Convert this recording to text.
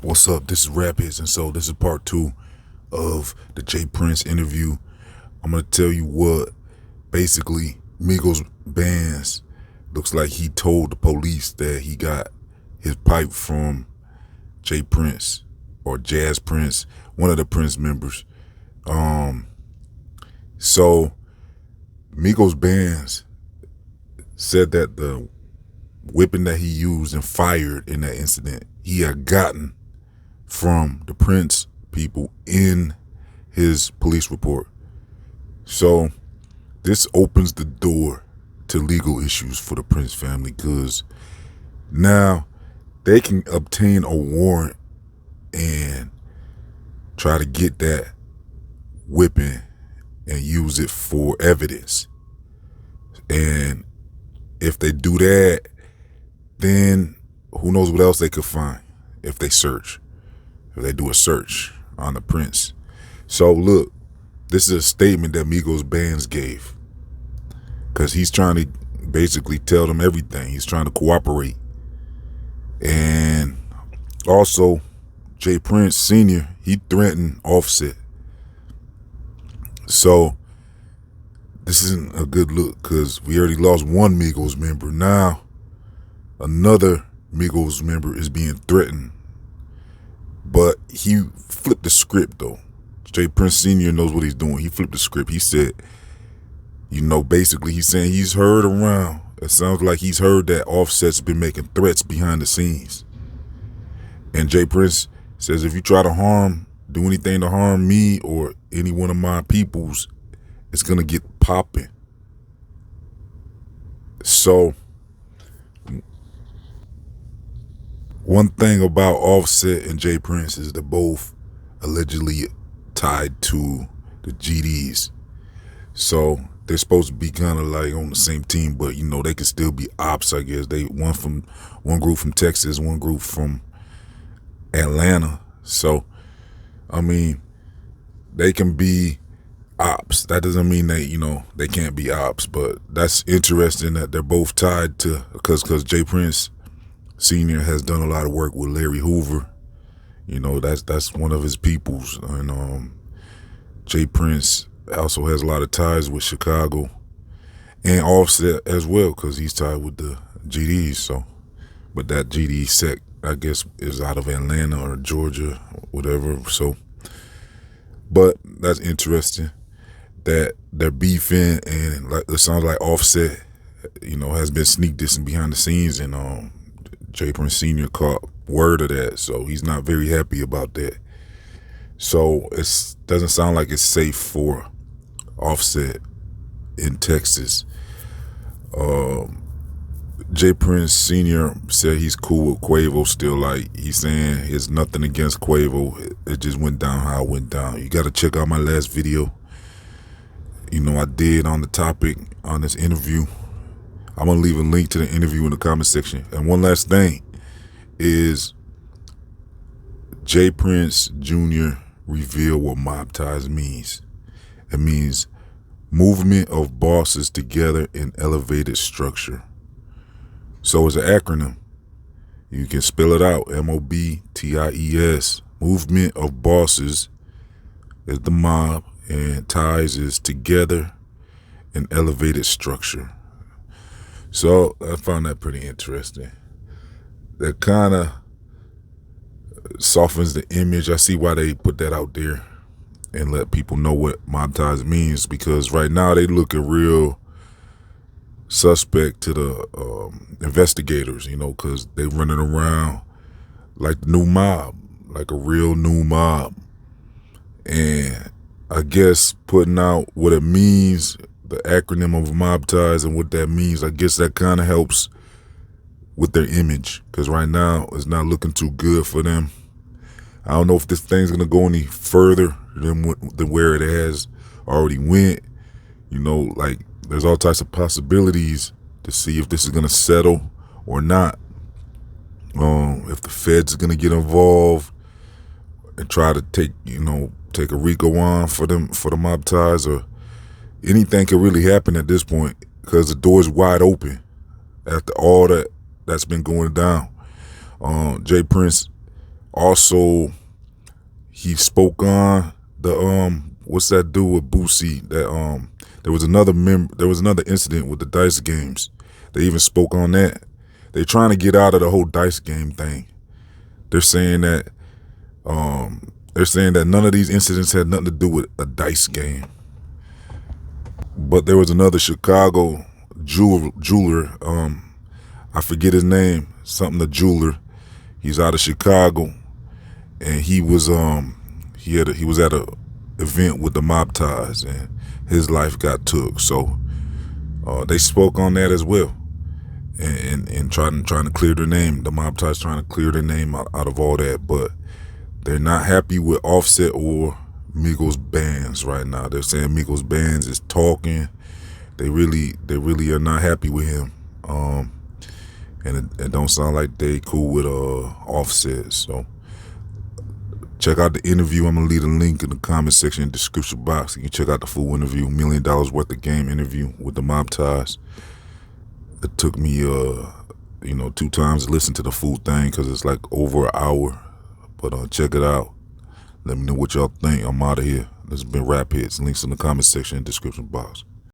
What's up? This is Rap Hits, and so this is part 2 of the J Prince interview. I'm gonna tell you what basically Migos bands looks like he told the police that he got his pipe from J Prince or Jazz Prince, one of the Prince members. So Migos bands said that the whipping that he used and fired in that incident he had gotten from the Prince people in his police report. So this opens the door to legal issues for the Prince family, because now they can obtain a warrant and try to get that whipping and use it for evidence. And if they do that, then who knows what else they could find if they search, if they do a search on the Prince. So look, this is a statement that Migos bands gave, because he's trying to basically tell them everything. He's trying to cooperate. And also, J Prince Sr., he threatened Offset. So this isn't a good look, because we already lost one Migos member. Now another Migos member is being threatened. But he flipped the script, though. J Prince Sr. knows what he's doing. He flipped the script. He said, basically he's saying he's heard around. It sounds like he's heard that Offset's been making threats behind the scenes. And J Prince says, if you try to do anything to harm me or any one of my peoples, it's going to get popping. So one thing about Offset and J Prince is they're both allegedly tied to the GDs. So they're supposed to be kind of like on the same team, but they can still be ops, I guess. They one group from Texas, one group from Atlanta. So they can be ops. That doesn't mean they can't be ops, but that's interesting that they're both tied to, because J Prince Sr. has done a lot of work with Larry Hoover. That's one of his peoples. And J Prince also has a lot of ties with Chicago and Offset as well, because he's tied with the GDs. So, but that GD sect, I guess, is out of Atlanta or Georgia, whatever. So, but that's interesting that they're beefing, and it sounds like Offset, has been sneak dissing behind the scenes, and J Prince Sr. caught word of that, so he's not very happy about that. So it doesn't sound like it's safe for Offset in Texas. J Prince Sr. said he's cool with Quavo still. Like, he's saying it's nothing against Quavo. It just went down how it went down. You got to check out my last video, I did on the topic on this interview. I'm going to leave a link to the interview in the comment section. And one last thing is J Prince Jr. revealed what mob ties means. It means movement of bosses together in elevated structure. So it's an acronym. You can spell it out. MOBTIES. Movement of bosses is the mob, and ties is together in elevated structure. So I found that pretty interesting. That kind of softens the image. I see why they put that out there and let people know what mob ties means, because right now they look a real suspect to the investigators, because they running around like the new mob, like a real new mob. And I guess putting out what it means, the acronym of mob ties and what that means, I guess that kind of helps with their image, because right now it's not looking too good for them. I don't know if this thing's gonna go any further than where it has already went. Like, there's all types of possibilities to see if this is gonna settle or not. If the feds are gonna get involved and try to take a RICO on for the mob ties, or anything could really happen at this point, because the door's wide open after all that's been going down. J Prince Also, he spoke on the what's that dude with Boosie? That there was another incident with the dice games. They even spoke on that. They're trying to get out of the whole dice game thing. They're saying that none of these incidents had nothing to do with a dice game. But there was another Chicago jeweler. I forget his name. Something the jeweler. He's out of Chicago, and he was he was at a event with the mob ties, and his life got took. So they spoke on that as well, and trying to clear their name. The mob ties trying to clear their name out of all that, but they're not happy with Offset or Migos bands right now. They're saying Migos bands is talking. They really are not happy with him. And it don't sound like they cool with Offset. So check out the interview. I'm gonna leave a link in the comment section and description box. You can check out the full interview, $1 million worth of game interview with the mob ties. It took me 2 times to listen to the full thing because it's like over an hour. But check it out. Let me know what y'all think. I'm out of here. This has been Rap Hits. Links in the comment section and description box.